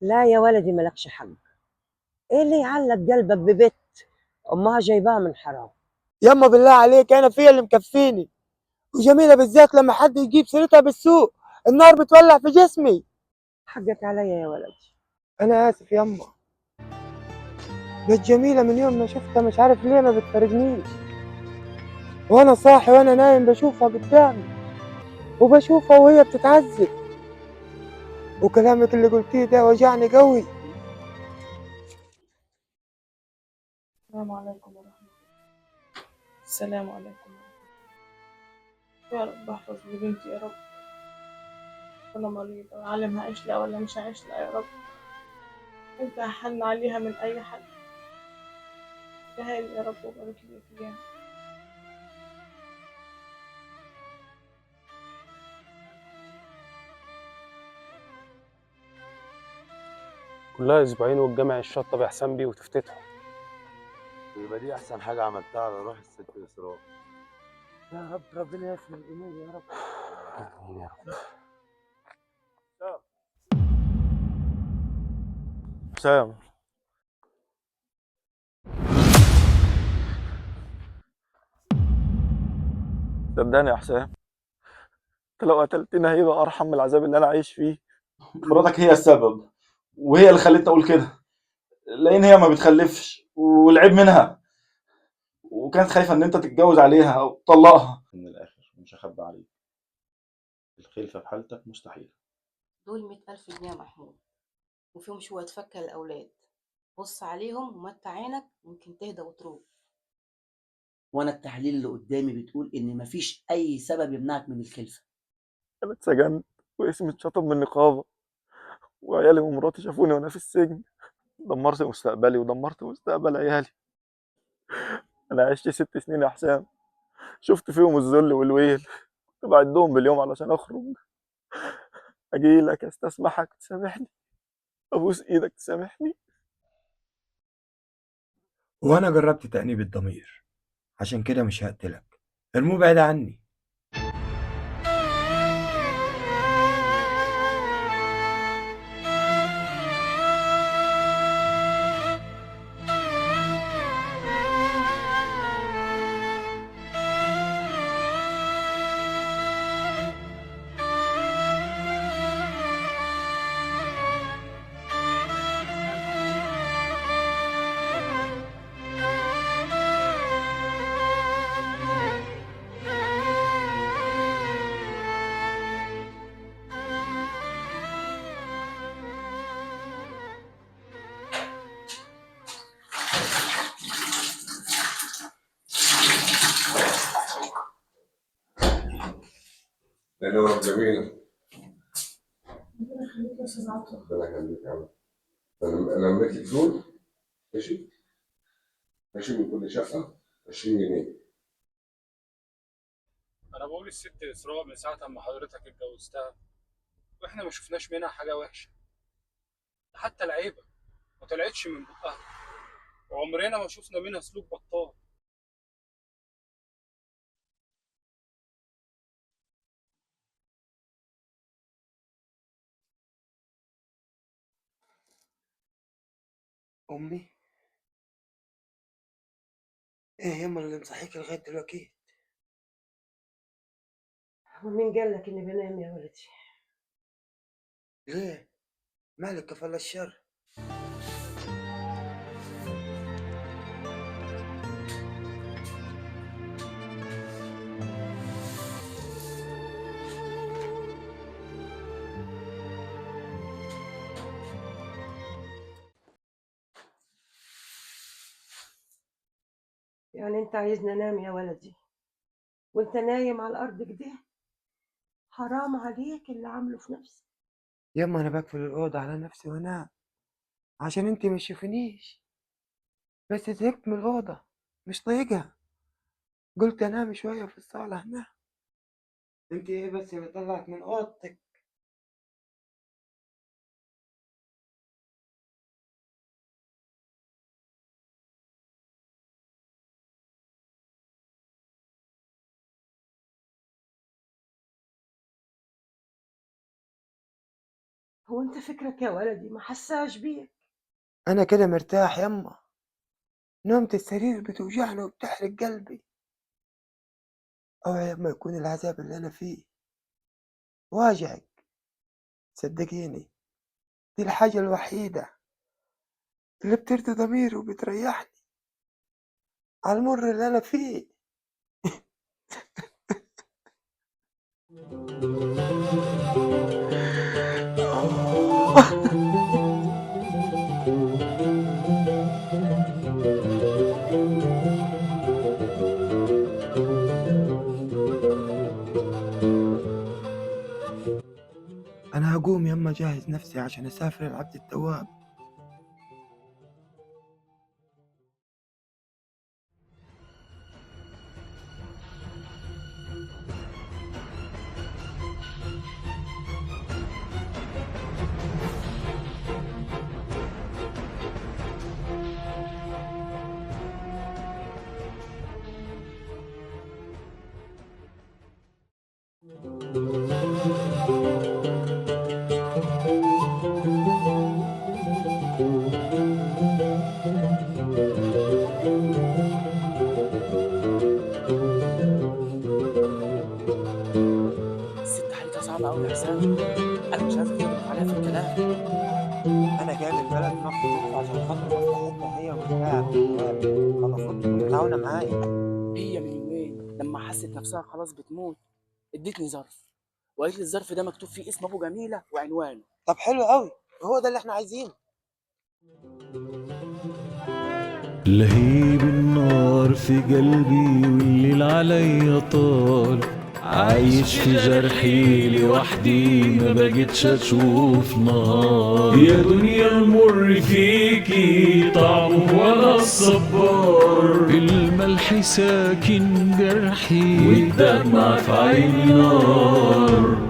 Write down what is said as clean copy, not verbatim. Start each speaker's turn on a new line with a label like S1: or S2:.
S1: لا يا ولدي مالكش حق. ايه اللي يعلق قلبك ببت امها جايباها من حرام؟
S2: يما بالله عليك انا فيها اللي مكفيني، وجميله بالذات لما حد يجيب سيرتها بالسوق النار بتولع في جسمي.
S1: حقك عليا يا ولدي.
S2: انا اسف يما، بس جميله من يوم ما شفتها مش عارف ليه ما بتفارقنيش، وانا صاحي وانا نايم بشوفها قدامي، وبشوفها وهي بتتعذب، وكلامك اللي قلتيه ده وجعني قوي.
S3: السلام عليكم ورحمة الله. السلام عليكم ورحمة الله. يا رب احفظ لي بنتي يا رب. أنا مريضة وعالم هعيش لها ولا مش هعيش لها يا رب. أنت أحن عليها من أي حد. تهاني يا رب وبارك لي فيها.
S4: كلها اسبوعين والجامع الشطه بإحسان بيه وتفتتحوا.
S5: يبقى دي احسن حاجه عملتها على روح الست اسراء.
S2: يا رب ربنا يسلم الامور يا رب.
S4: آمين يا رب.
S5: سام، صدقني يا حسام، انت لو قتلتني هيبقى ارحم من العذاب اللي انا عايش فيه.
S6: مراتك هي السبب، وهي اللي خلتني اقول كده، لان هي ما بتخلفش والعيب منها، وكانت خايفه ان انت تتجوز عليها او تطلقها. من الاخر مش هخبي عليك، الخلفه في حالتك مستحيل.
S7: دول 100,000 جنيه يا محمود، وفيهم شوية فكة للأولاد. بص عليهم ومتع عينك ممكن تهدى وتروق.
S8: وانا التحاليل اللي قدامي بتقول ان مفيش اي سبب يمنعك من الخلفه.
S5: انا اتسجنت واسمي اتشطب من النقابه، وعيالي ومراتي شافوني وانا في السجن. دمرت مستقبلي ودمرت مستقبل عيالي. انا عشت 6 سنين يا حسام، شفت فيهم الذل والويل، كنت بعدهم باليوم علشان اخرج. اجي لك استسمحك تسامحني، ابوس ايدك تسامحني.
S2: وانا جربت تأنيب الضمير، عشان كده مش هقتلك، ارموه بعيد عني.
S9: لأنه جميلة.
S3: ربنا يخليك يا أستاذ عطوة.
S9: ربنا يخليك يا عم. أنا لميت لك دول، ماشي؟ ماشي، من كل شقة 20 جنيه.
S4: انا بقول الست اسراء من ساعه ما حضرتك اتجوزتها واحنا ما شفناش منها حاجه وحشه، حتى العيبه ما طلعتش من بقها، وعمرنا ما شفنا منها سلوك بطال.
S2: امي، ايه يما اللي مصحيك لغايه دلوقتي؟
S1: ومين قال لك اني بنام يا ولدي؟
S2: ليه؟ مالك كفل الشر؟
S1: يعني انت عايزني انام يا ولدي وانت نايم على الارض كده؟ حرام عليك اللي عامله في نفسك.
S2: يما انا بقفل الاوضه على نفسي وانام عشان انت ما تشوفنيش، بس زهقت من الاوضه، مش طايقها، قلت انام شويه في الصاله هنا. انت ايه بس اللي طلعك من اوضتك؟
S1: هو انت فكرك يا ولدي ما حساش بيك؟
S2: انا كده مرتاح يما، نومة السرير بتوجعني وبتحرق قلبي. اوعى يما يكون العذاب اللي انا فيه واجعك. صدقيني دي الحاجة الوحيدة اللي بترضي ضميري وبتريحني على المر اللي انا فيه. انا هقوم يما جهز نفسي عشان اسافر العبد التواب.
S8: الست حالتها صعبة أوي يا حسام، أنا مش عايز أضغط عليها في الكلام.
S2: انا جاي من البلد مخصوص عشان خاطر مصلحتها هي والشعب والنواب، فالمفروض تكون متعاونة معايا.
S8: هي من يومين لما حست نفسها خلاص بتموت ادتني ظرف، وقالت لي الظرف ده مكتوب فيه اسم أبو جميلة وعنوانه.
S2: طب حلو قوي، هو ده اللي احنا عايزينه.
S10: لهيب النار في قلبي والليل عليا طال، عايش في جرحي لوحدي ما بقتش اشوف نار. يا دنيا المر فيكي طعمه ولا الصبار، الملح ساكن جرحي والدمع في عيني نار.